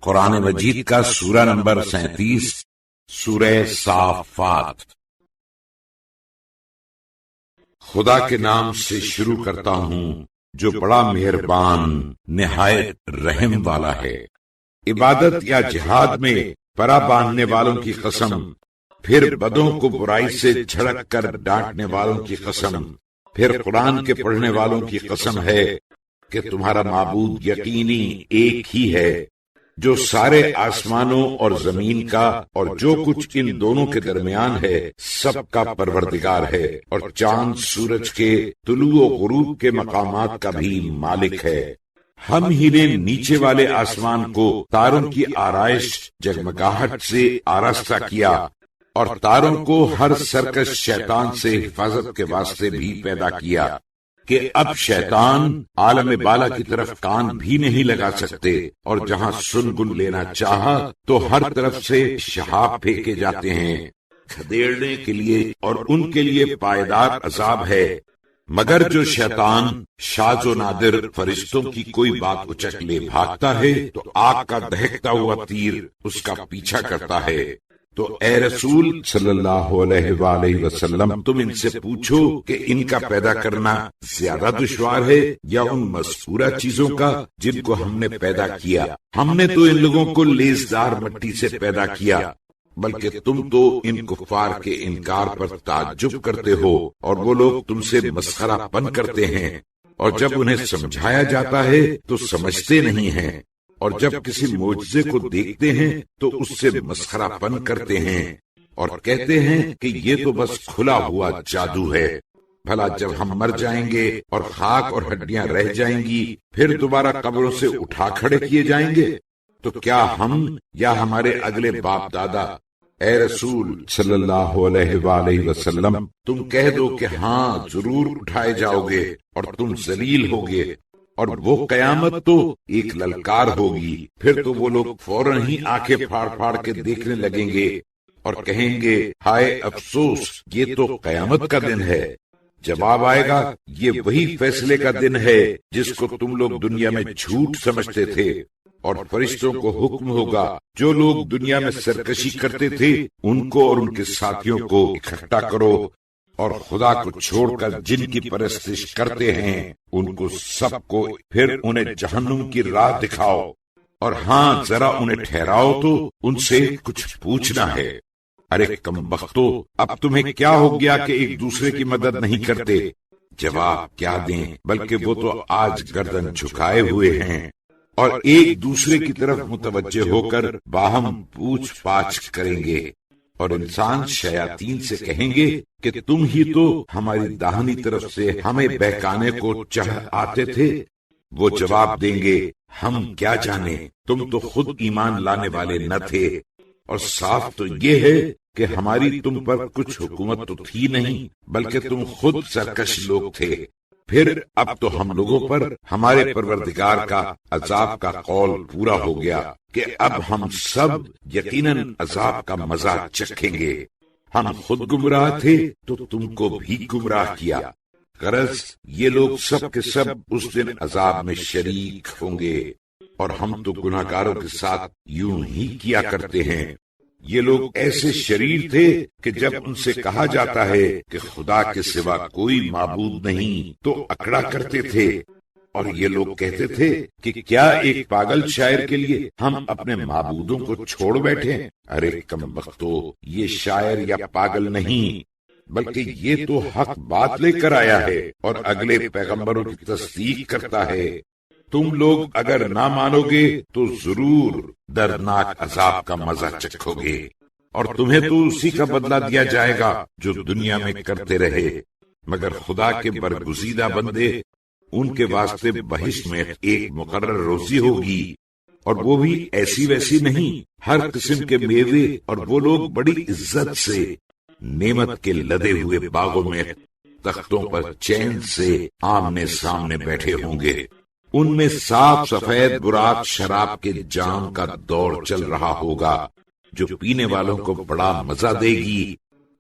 قرآن مجید کا سورہ نمبر 37 سورہ صافات۔ خدا کے نام سے شروع کرتا ہوں جو بڑا مہربان نہایت رحم والا ہے۔ عبادت یا جہاد میں پرا باندھنے والوں کی قسم، پھر بدوں کو برائی سے جھڑک کر ڈانٹنے والوں کی قسم، پھر قرآن کے پڑھنے والوں کی قسم ہے کہ تمہارا معبود یقینی ایک ہی ہے جو سارے آسمانوں اور زمین کا اور جو کچھ ان دونوں کے درمیان ہے سب کا پروردگار ہے، اور چاند سورج کے طلوع و غروب کے مقامات کا بھی مالک ہے۔ ہم ہی نے نیچے والے آسمان کو تاروں کی آرائش جگمگاہٹ سے آراستہ کیا، اور تاروں کو ہر سرکش شیطان سے حفاظت کے واسطے بھی پیدا کیا کہ اب شیطان عالم بالا کی طرف کان بھی نہیں لگا سکتے، اور جہاں سنگن لینا چاہا تو ہر طرف سے شہاب پھینکے جاتے ہیں کھدیڑنے کے لیے، اور ان کے لیے پائیدار عذاب ہے۔ مگر جو شیطان شاذ و نادر فرشتوں کی کوئی بات اچک لے بھاگتا ہے تو آگ کا دہکتا ہوا تیر اس کا پیچھا کرتا ہے۔ تو اے رسول صلی اللہ علیہ وآلہ وسلم، تم ان سے پوچھو کہ ان کا پیدا کرنا زیادہ دشوار ہے یا ان مذکورہ چیزوں کا جن کو ہم نے پیدا کیا؟ ہم نے تو ان لوگوں کو لیزدار مٹی سے پیدا کیا، بلکہ تم تو ان کفار کے انکار پر تعجب کرتے ہو، اور وہ لوگ تم سے مسخرہ پن کرتے ہیں، اور جب انہیں سمجھایا جاتا ہے تو سمجھتے نہیں ہیں، اور جب کسی معجزے کو دیکھتے ہیں تو اس سے مسخرہ پن کرتے ہیں اور کہتے ہیں کہ یہ تو بس کھلا ہوا جادو ہے۔ بھلا جب ہم مر جائیں گے اور خاک اور ہڈیاں رہ جائیں گی، پھر دوبارہ قبروں سے اٹھا کھڑے کیے جائیں گے، تو کیا ہم یا ہمارے اگلے باپ دادا؟ اے رسول صلی اللہ علیہ وآلہ وسلم، تم کہہ دو کہ ہاں ضرور اٹھائے جاؤ گے اور تم ذلیل ہوگے، اور وہ قیامت تو ایک للکار ہوگی۔ پھر تو وہ لوگ فوراً ہی آنکھیں پھاڑ پھاڑ کے دیکھنے لگیں گے اور کہیں گے ہائے افسوس، یہ تو قیامت کا دن ہے۔ جواب آئے گا یہ وہی فیصلے کا دن ہے جس کو تم لوگ دنیا میں جھوٹ سمجھتے تھے، اور فرشتوں کو حکم ہوگا جو لوگ دنیا میں سرکشی کرتے تھے ان کو اور ان کے ساتھیوں کو اکٹھا کرو، اور خدا کو چھوڑ کر جن کی پرستش کرتے ہیں ان کو سب کو، پھر انہیں جہنم کی راہ دکھاؤ، اور ہاں ذرا انہیں ٹھہراؤ تو ان سے کچھ پوچھنا ہے۔ ارے کم بختو، اب تمہیں کیا ہو گیا کہ ایک دوسرے کی مدد نہیں کرتے؟ جواب کیا دیں، بلکہ وہ تو آج گردن جھکائے ہوئے ہیں اور ایک دوسرے کی طرف متوجہ ہو کر باہم پوچھ پاچھ کریں گے، اور انسان شیاطین سے کہیں گے کہ تم ہی تو ہماری داہنی طرف سے ہمیں بہکانے کو چاہ آتے تھے۔ وہ جواب دیں گے ہم کیا جانے، تم تو خود ایمان لانے والے نہ تھے، اور صاف تو یہ ہے کہ ہماری تم پر کچھ حکومت تو تھی نہیں، بلکہ تم خود سرکش لوگ تھے۔ پھر اب تو ہم لوگوں پر ہمارے پروردگار کا عذاب کا قول پورا ہو گیا کہ اب ہم سب یقیناً عذاب کا مزہ چکھیں گے۔ ہم خود گمراہ تھے تو تم کو بھی گمراہ کیا، غرض یہ لوگ سب کے سب اس دن عذاب میں شریک ہوں گے، اور ہم تو گناہگاروں کے ساتھ یوں ہی کیا کرتے ہیں۔ یہ لوگ ایسے شریر تھے کہ جب ان سے کہا جاتا ہے کہ خدا کے سوا کوئی معبود نہیں تو اکڑا کرتے تھے، اور یہ لوگ کہتے تھے کہ کیا ایک پاگل شاعر کے لیے ہم اپنے معبودوں کو چھوڑ بیٹھے؟ ارے کم بختو، یہ شاعر یا پاگل نہیں، بلکہ یہ تو حق بات لے کر آیا ہے اور اگلے پیغمبروں کی تصدیق کرتا ہے۔ تم لوگ اگر نہ مانو گے تو ضرور دردناک عذاب کا مزہ چکھو گے، اور تمہیں تو اسی کا بدلہ دیا جائے گا جو دنیا میں کرتے رہے۔ مگر خدا کے برگزیدہ بندے، ان کے واسطے بہشت میں ایک مقرر روزی ہوگی، اور وہ بھی ایسی ویسی نہیں، ہر قسم کے میوے، اور وہ لوگ بڑی عزت سے نعمت کے لدے ہوئے باغوں میں تختوں پر چین سے آمنے سامنے بیٹھے ہوں گے۔ ان میں صاف سفید براق شراب کے جام کا دور چل رہا ہوگا جو پینے والوں کو بڑا مزہ دے گی،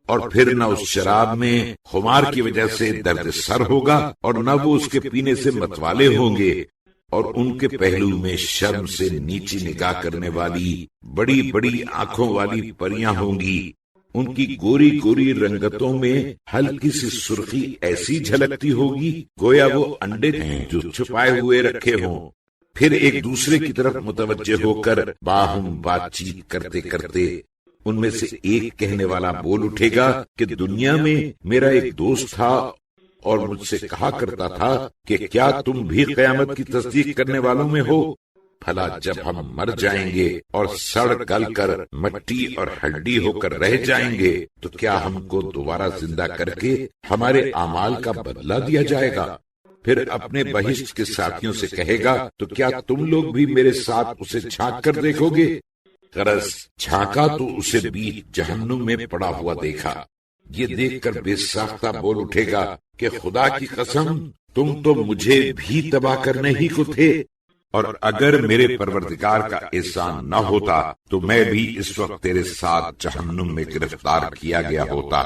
اور پھر نہ اس شراب میں خمار کی وجہ سے درد سر ہوگا اور نہ وہ اس کے پینے سے متوالے ہوں گے، اور ان کے پہلو میں شرم سے نیچی نگاہ کرنے والی بڑی بڑی آنکھوں والی پریاں ہوں گی. ان کی گوری گوری رنگتوں میں ہلکی سی سرخی ایسی جھلکتی ہوگی گویا وہ انڈے ہیں جو چھپائے ہوئے رکھے ہوں. پھر ایک دوسرے کی طرف متوجہ ہو کر باہم بات چیت کرتے کرتے ان میں سے ایک کہنے والا بول اٹھے گا کہ دنیا میں میرا ایک دوست تھا اور مجھ سے کہا کرتا تھا کہ کیا تم بھی قیامت کی تصدیق کرنے والوں میں ہو؟ بھلا جب ہم مر جائیں گے اور سڑ گل کر مٹی اور ہڈی ہو کر رہ جائیں گے تو کیا ہم کو دوبارہ زندہ کر کے ہمارے اعمال کا بدلہ دیا جائے گا؟ پھر اپنے بہشت کے ساتھیوں سے کہے گا تو کیا تم لوگ بھی میرے ساتھ اسے چھانک کر دیکھو گے؟ غرض چھانکا تو اسے بیچ جہنم میں پڑا ہوا دیکھا. یہ دیکھ کر بے ساختہ بول اٹھے گا کہ خدا کی قسم تم تو مجھے بھی تباہ کرنے ہی کو تھے، اور اگر میرے پروردگار کا احسان نہ ہوتا تو میں بھی اس وقت تیرے ساتھ جہنم میں گرفتار کیا گیا ہوتا.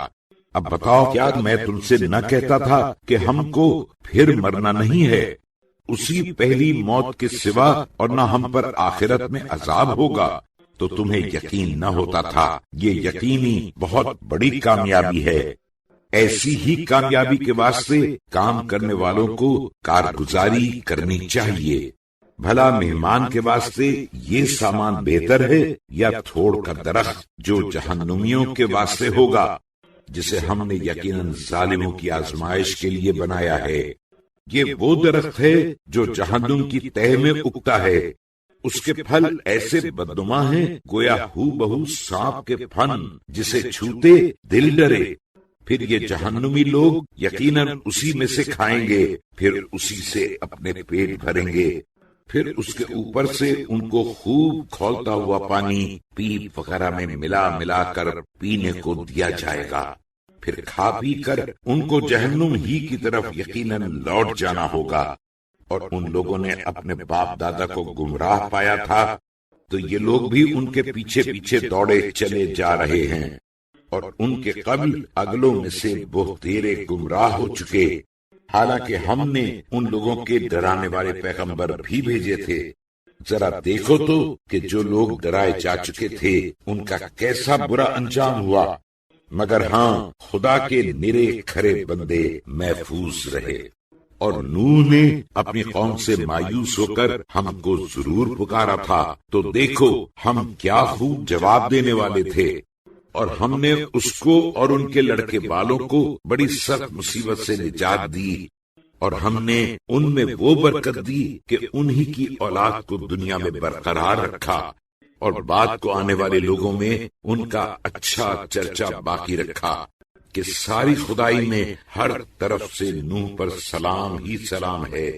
اب بتاؤ کیا میں تم سے نہ کہتا تھا کہ ہم کو پھر مرنا نہیں ہے، اسی پہلی موت کے سوا، اور نہ ہم پر آخرت میں عذاب ہوگا؟ تو تمہیں یقین نہ ہوتا تھا. یہ یقینی بہت بڑی کامیابی ہے. ایسی ہی کامیابی کے واسطے کام کرنے والوں کو کارگزاری کرنی چاہیے. بھلا مہمان کے واسطے یہ سامان بہتر ہے یا تھوڑ کا درخت جو جہنمیوں کے واسطے ہوگا، جسے ہم نے یقیناً ظالموں کی آزمائش کے لیے بنایا ہے. یہ وہ درخت ہے جو جہنم کی تہہ میں اگتا ہے. اس کے پھل ایسے بدنما ہیں گویا ہو بہو سانپ کے پھن، جسے چھوتے دل ڈرے. پھر یہ جہنمی لوگ یقیناً اسی میں سے کھائیں گے، پھر اسی سے اپنے پیٹ بھریں گے. پھر اس کے اوپر سے ان کو خوب کھولتا ہوا پانی پیپ وغیرہ میں ملا ملا کر پینے کو دیا جائے گا. پھر کھا پی کر ان کو جہنم ہی کی طرف یقیناً لوٹ جانا ہوگا. اور ان لوگوں نے اپنے باپ دادا کو گمراہ پایا تھا تو یہ لوگ بھی ان کے پیچھے پیچھے دوڑے چلے جا رہے ہیں. اور ان کے قبل اگلوں میں سے بہتیرے گمراہ ہو چکے، حالانکہ ہم نے ان لوگوں کے ڈرانے والے پیغمبر بھی بھیجے تھے. ذرا دیکھو تو کہ جو لوگ ڈرائے جا چکے تھے ان کا کیسا برا انجام ہوا. مگر ہاں خدا کے نرے کھرے بندے محفوظ رہے. اور نوح نے اپنی قوم سے مایوس ہو کر ہم کو ضرور پکارا تھا تو دیکھو ہم کیا خوب جواب دینے والے تھے. اور ہم نے اس کو اور ان کے لڑکے والوں کو بڑی سخت مصیبت سے نجات دی. اور ہم نے ان میں وہ برکت دی کہ انہی کی اولاد کو دنیا میں برقرار رکھا، اور بعد کو آنے والے لوگوں میں ان کا اچھا چرچا باقی رکھا کہ ساری خدائی میں ہر طرف سے نوح پر سلام ہی سلام ہے.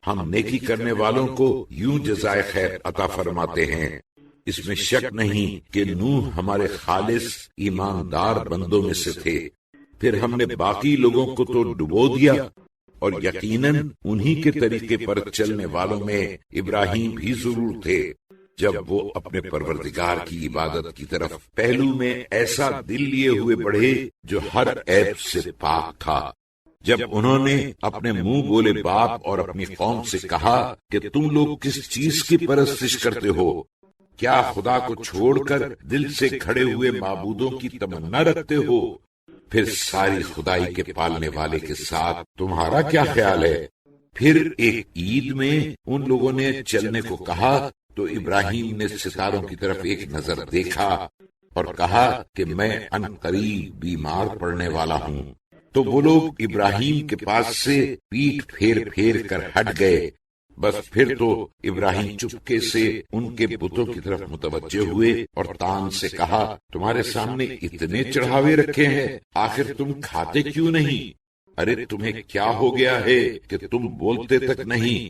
ہم نیکی کرنے والوں کو یوں جزائے خیر عطا فرماتے ہیں. اس میں شک نہیں کہ نوح ہمارے خالص ایماندار بندوں میں سے تھے. پھر ہم نے باقی لوگوں کو تو ڈبو دیا، اور یقیناً انہی کے طریقے پر چلنے والوں میں ابراہیم بھی ضرور تھے. جب وہ اپنے پروردگار کی عبادت کی طرف پہلو میں ایسا دل لیے ہوئے بڑھے جو ہر عیب سے پاک تھا. جب انہوں نے اپنے منہ بولے باپ اور اپنی قوم سے کہا کہ تم لوگ کس چیز کی پرستش کرتے ہو؟ کیا خدا کو چھوڑ کر دل سے کھڑے ہوئے معبودوں کی تمنا رکھتے ہو؟ پھر ساری خدائی کے پالنے والے کے ساتھ تمہارا کیا خیال ہے؟ پھر ایک عید میں ان لوگوں نے چلنے کو کہا تو ابراہیم نے ستاروں کی طرف ایک نظر دیکھا اور کہا کہ میں عنقریب بیمار پڑنے والا ہوں. تو وہ لوگ ابراہیم کے پاس سے پیٹھ پھیر پھیر کر ہٹ گئے. بس پھر تو ابراہیم چپکے سے ان کے بتوں کی طرف متوجہ ہوئے اور تان سے کہا تمہارے سامنے اتنے چڑھاوے رکھے ہیں، آخر تم کھاتے کیوں نہیں؟ ارے تمہیں کیا ہو گیا ہے کہ تم بولتے تک نہیں؟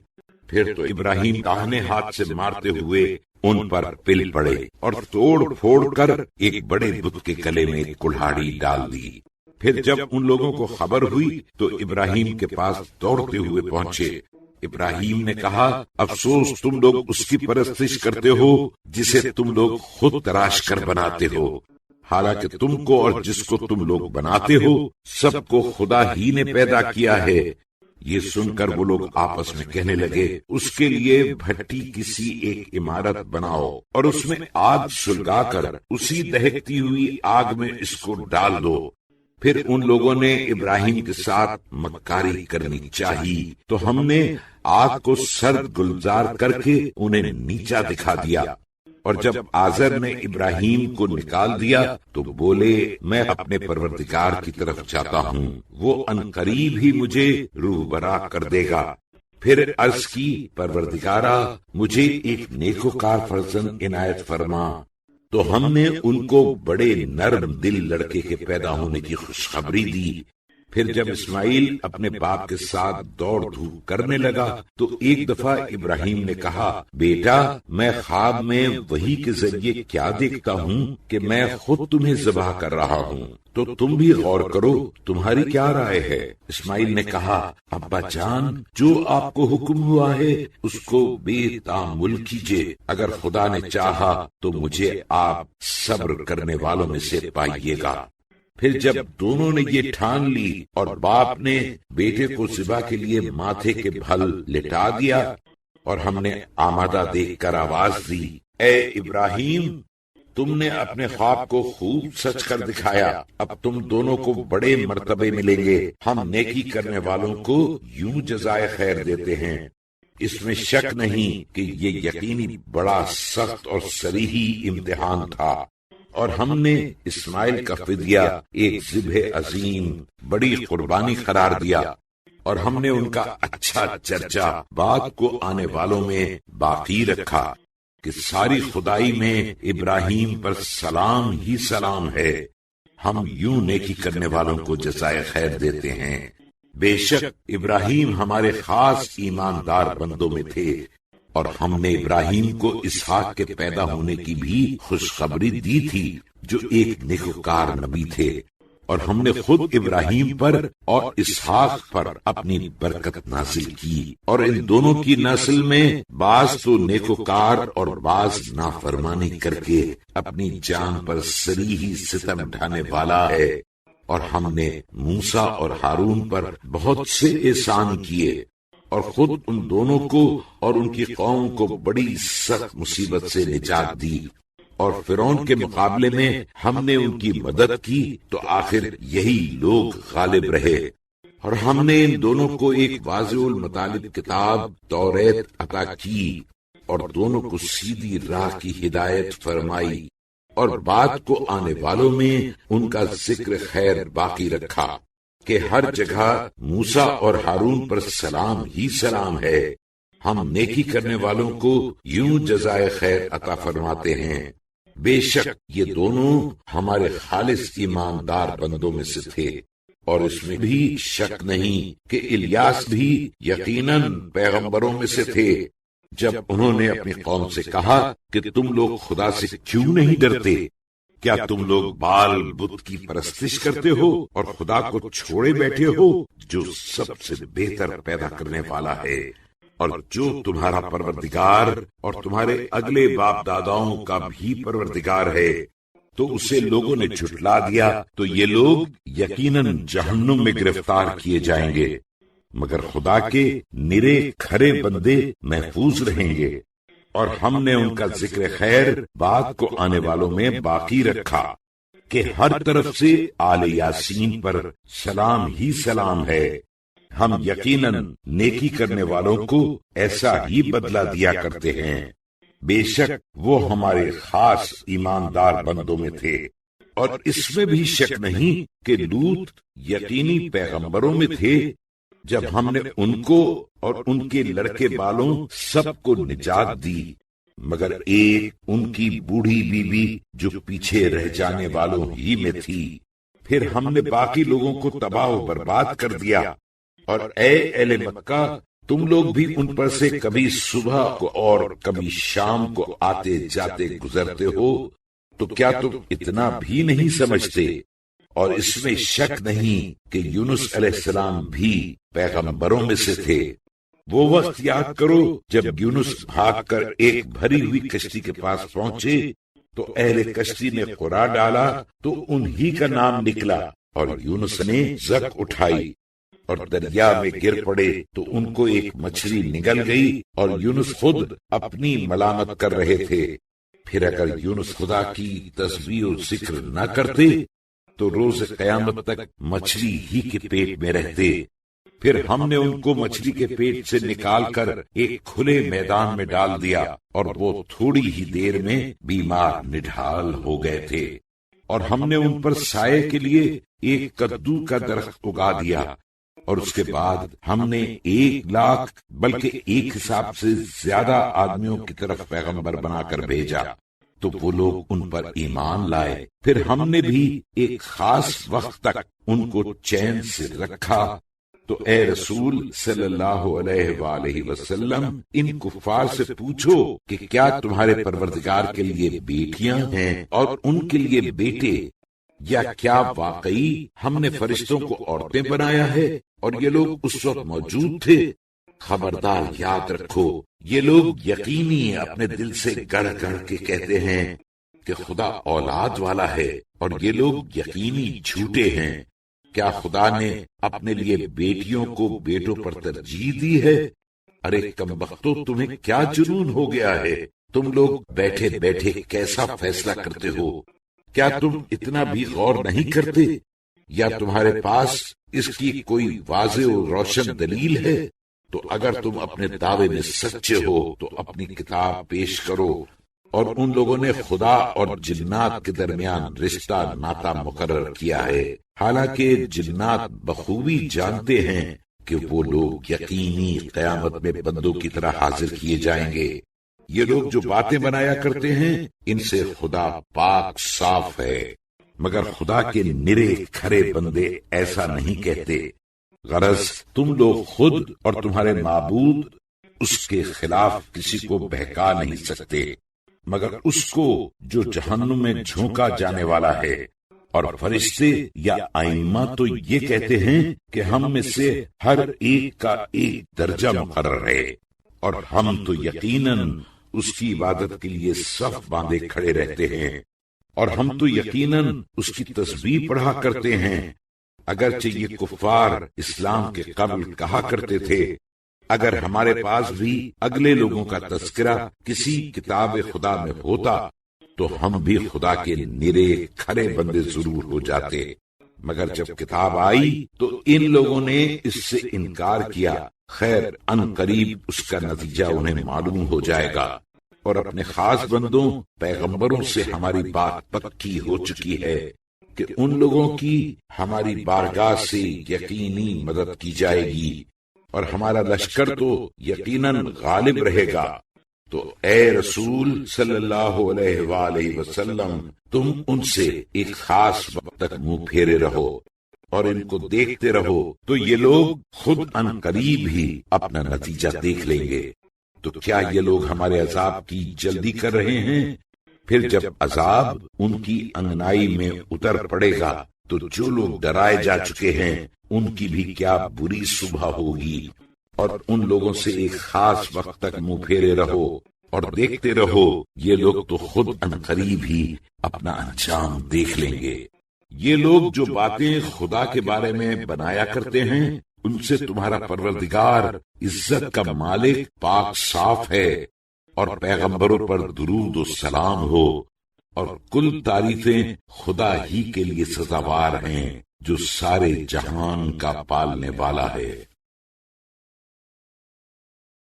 پھر تو ابراہیم داہنے ہاتھ سے مارتے ہوئے ان پر پل پڑے اور توڑ پھوڑ کر ایک بڑے بت کے گلے میں کلہاڑی ڈال دی. پھر جب ان لوگوں کو خبر ہوئی تو ابراہیم کے پاس دوڑتے ہوئے پہنچے. ابراہیم نے کہا افسوس تم لوگ اس کی پرستش کرتے ہو جسے تم لوگ خود تراش کر بناتے ہو، حالانکہ تم کو اور جس کو تم لوگ بناتے ہو سب کو خدا ہی نے پیدا کیا ہے. یہ سن کر وہ لوگ آپس میں کہنے لگے اس کے لیے بھٹی کسی ایک عمارت بناؤ اور اس میں آگ سلگا کر اسی دہکتی ہوئی آگ میں اس کو ڈال دو۔ پھر ان لوگوں نے ابراہیم کے ساتھ مکاری کرنی چاہی تو ہم نے آگ کو سرد گلزار کر کے انہیں نیچا دکھا دیا، اور جب آزر نے ابراہیم کو نکال دیا تو بولے میں اپنے پروردگار کی طرف جاتا ہوں، وہ عنقریب ہی مجھے روبرا کر دے گا۔ پھر عرض کی پروردگارا مجھے ایک نیکوکار فرزند عنایت فرما، تو ہم نے ان کو بڑے نرم دل لڑکے کے پیدا ہونے کی خوشخبری دی۔ پھر جب اسماعیل اپنے باپ کے ساتھ دوڑ دھوپ کرنے لگا تو ایک دفعہ ابراہیم نے کہا بیٹا میں خواب میں وحی کے ذریعے کیا دیکھتا ہوں کہ میں خود تمہیں ذبح کر رہا ہوں، تو تم بھی غور کرو تمہاری کیا رائے ہے؟ اسماعیل نے کہا ابا جان جو آپ کو حکم ہوا ہے اس کو بے تامل کیجیے، اگر خدا نے چاہا تو مجھے آپ صبر کرنے والوں میں سے پائیے گا۔ پھر جب دونوں نے یہ ٹھان لی اور باپ نے بیٹے کو ذبح کے لیے ماتھے کے بھل لٹا دیا اور ہم نے آمادہ دیکھ کر آواز دی اے ابراہیم تم نے اپنے خواب کو خوب سچ کر دکھایا، اب تم دونوں کو بڑے مرتبے ملیں گے، ہم نیکی کرنے والوں کو یوں جزائے خیر دیتے ہیں۔ اس میں شک نہیں کہ یہ یقینی بڑا سخت اور صریحی امتحان تھا، اور ہم نے اسماعیل کا فدیہ ایک ذبح عظیم بڑی قربانی قرار دیا، اور ہم نے ان کا اچھا چرچا بعد کو آنے والوں میں باقی رکھا کہ ساری خدائی میں ابراہیم پر سلام ہی سلام ہے، ہم یوں نیکی کرنے والوں کو جزائے خیر دیتے ہیں۔ بے شک ابراہیم ہمارے خاص ایماندار بندوں میں تھے، اور ہم نے ابراہیم کو اسحاق کے پیدا ہونے کی بھی خوشخبری دی تھی جو ایک نیکوکار نبی تھے، اور ہم نے خود ابراہیم پر اور اسحاق پر اپنی برکت نازل کی، اور ان دونوں کی نسل میں بعض تو نیکوکار اور بعض نافرمانی کر کے اپنی جان پر صریحی ستم ڈھانے والا ہے، اور ہم نے موسیٰ اور ہارون پر بہت سے احسان کیے، اور خود ان دونوں کو اور ان کی قوم کو بڑی سخت مصیبت سے نجات دی، اور فرعون کے مقابلے میں ہم نے ان کی مدد کی تو آخر یہی لوگ غالب رہے، اور ہم نے ان دونوں کو ایک واضح المطالب کتاب توریت عطا کی، اور دونوں کو سیدھی راہ کی ہدایت فرمائی، اور بعد کو آنے والوں میں ان کا ذکر خیر باقی رکھا کہ ہر جگہ موسیٰ اور ہارون پر سلام ہی سلام ہے، ہم نیکی کرنے والوں کو یوں جزائے خیر عطا فرماتے ہیں۔ بے شک یہ دونوں ہمارے خالص ایماندار بندوں میں سے تھے، اور اس میں بھی شک نہیں کہ الیاس بھی یقیناً پیغمبروں میں سے تھے۔ جب انہوں نے اپنی قوم سے کہا کہ تم لوگ خدا سے کیوں نہیں ڈرتے؟ کیا تم لوگ بال بت کی پرستش کرتے ہو اور خدا کو چھوڑے بیٹھے ہو جو سب سے بہتر پیدا کرنے والا ہے، اور جو تمہارا پروردگار اور تمہارے اگلے باپ داداؤں کا بھی پروردگار ہے؟ تو اسے لوگوں نے جھٹلا دیا تو یہ لوگ یقیناً جہنم میں گرفتار کیے جائیں گے، مگر خدا کے نرے کھرے بندے محفوظ رہیں گے، اور ہم نے ان کا ذکر خیر بعد کو آنے والوں میں باقی رکھا کہ ہر طرف سے آل یاسین پر سلام ہی سلام ہے، ہم یقیناً نیکی کرنے والوں کو ایسا ہی بدلہ دیا کرتے ہیں۔ بے شک وہ ہمارے خاص ایماندار بندوں میں تھے، اور اس میں بھی شک نہیں کہ لوط یقینی پیغمبروں میں تھے، جب ہم نے ان کو اور ان کے لڑکے بالوں سب کو نجات دی، مگر ایک ان کی بوڑھی بیوی جو پیچھے رہ جانے والوں ہی میں تھی، پھر ہم نے باقی لوگوں کو تباہ و برباد کر دیا۔ اور اے اہل مکہ تم لوگ بھی ان پر سے کبھی صبح کو اور کبھی شام کو آتے جاتے گزرتے ہو، تو کیا تم اتنا بھی نہیں سمجھتے؟ اور اس میں شک نہیں کہ یونس علیہ السلام بھی پیغمبروں میں سے تھے۔ وہ وقت یاد کرو جب یونس بھاگ کر ایک بھری ہوئی کشتی کے پاس پہنچے تو اہل کشتی نے قرا ڈالا تو انہی کا نام نکلا، اور یونس نے زک اٹھائی، اور دریا میں گر پڑے تو ان کو ایک مچھلی نگل گئی اور یونس خود اپنی ملامت کر رہے تھے۔ پھر اگر یونس خدا کی تسبیح و ذکر نہ کرتے تو روز قیامت تک مچھلی ہی کے پیٹ میں رہتے۔ پھر ہم نے ان کو مچھلی کے پیٹ سے نکال کر ایک کھلے میدان میں ڈال دیا اور وہ تھوڑی ہی دیر میں بیمار نڈھال ہو گئے تھے، اور ہم نے ان پر سائے کے لیے ایک کدو کا درخت اگا دیا، اور اس کے بعد ہم نے 1,00,000 بلکہ ایک حساب سے زیادہ آدمیوں کی طرف پیغمبر بنا کر بھیجا، تو وہ لوگ ان پر ایمان لائے۔ پھر ہم نے بھی ایک خاص وقت تک ان کو چین سے رکھا۔ تو اے رسول صلی اللہ علیہ وآلہ وسلم، ان کفار سے پوچھو کہ کیا تمہارے پروردگار کے لیے بیٹیاں ہیں اور ان کے لیے بیٹے، یا کیا واقعی ہم نے فرشتوں کو عورتیں بنایا ہے اور یہ لوگ اس وقت موجود تھے؟ خبردار یاد رکھو، یہ لوگ یقینی اپنے دل سے گڑھ گڑھ کے کہتے ہیں کہ خدا اولاد والا ہے، اور یہ لوگ یقینی جھوٹے ہیں۔ کیا خدا نے اپنے لیے بیٹیوں کو بیٹوں پر ترجیح دی ہے؟ ارے کمبختو، تمہیں کیا جنون ہو گیا ہے؟ تم لوگ بیٹھے بیٹھے کیسا فیصلہ کرتے ہو؟ کیا تم اتنا بھی غور نہیں کرتے؟ یا تمہارے پاس اس کی کوئی واضح و روشن دلیل ہے؟ تو اگر تم اپنے دعوے میں سچے ہو تو اپنی کتاب پیش کرو۔ اور ان لوگوں نے خدا اور جنات کے درمیان رشتہ ناتا مقرر کیا ہے، حالانکہ جنات بخوبی جانتے ہیں کہ وہ لوگ یقینی قیامت میں بندوں کی طرح حاضر کیے جائیں گے۔ یہ لوگ جو باتیں بنایا کرتے ہیں ان سے خدا پاک صاف ہے، مگر خدا کے نرے کھرے بندے ایسا نہیں کہتے۔ غرض تم لوگ خود اور تمہارے معبود اس کے خلاف کسی کو بہکا نہیں سکتے، مگر اس کو جو جہنم میں جھونکا جانے والا ہے۔ اور فرشتے یا ائمہ تو یہ کہتے ہیں کہ ہم میں سے ہر ایک کا ایک درجہ مقرر ہے، اور ہم تو یقیناً اس کی عبادت کے لیے صف باندھے کھڑے رہتے ہیں، اور ہم تو یقیناً اس کی تسبیح پڑھا کرتے ہیں۔ اگرچہ یہ کفار اسلام کے قبل کہا کرتے تھے، اگر ہمارے پاس بھی اگلے لوگوں کا تذکرہ کسی کتاب خدا میں ہوتا تو ہم بھی خدا کے نرے کھرے بندے ضرور ہو جاتے، مگر جب کتاب آئی تو ان لوگوں نے اس سے انکار کیا۔ خیر، ان قریب اس کا نتیجہ انہیں معلوم ہو جائے گا، اور اپنے خاص بندوں پیغمبروں سے ہماری بات پکی ہو چکی ہے کہ ان لوگوں کی ہماری بارگاہ سے یقینی مدد کی جائے گی، اور ہمارا لشکر تو یقیناً غالب رہے گا۔ تو اے رسول صلی اللہ علیہ وآلہ وسلم، تم ان سے ایک خاص وقت تک منہ پھیرے رہو اور ان کو دیکھتے رہو، تو یہ لوگ خود ان قریب ہی اپنا نتیجہ دیکھ لیں گے۔ تو کیا یہ لوگ ہمارے عذاب کی جلدی کر رہے ہیں؟ پھر جب عذاب ان کی انگنائی میں اتر پڑے گا تو جو لوگ ڈرائے جا چکے ہیں ان کی بھی کیا بری صبح ہوگی۔ اور ان لوگوں سے ایک خاص وقت تک منہ پھیرے رہو اور دیکھتے رہو، یہ لوگ تو خود عنقریب ہی اپنا انجام دیکھ لیں گے۔ یہ لوگ جو باتیں خدا کے بارے میں بنایا کرتے ہیں ان سے تمہارا پروردگار عزت کا مالک پاک صاف ہے، اور پیغمبروں پر درود و سلام ہو، اور کل تعریفیں خدا ہی کے لیے سزاوار ہیں جو سارے جہان کا پالنے والا ہے۔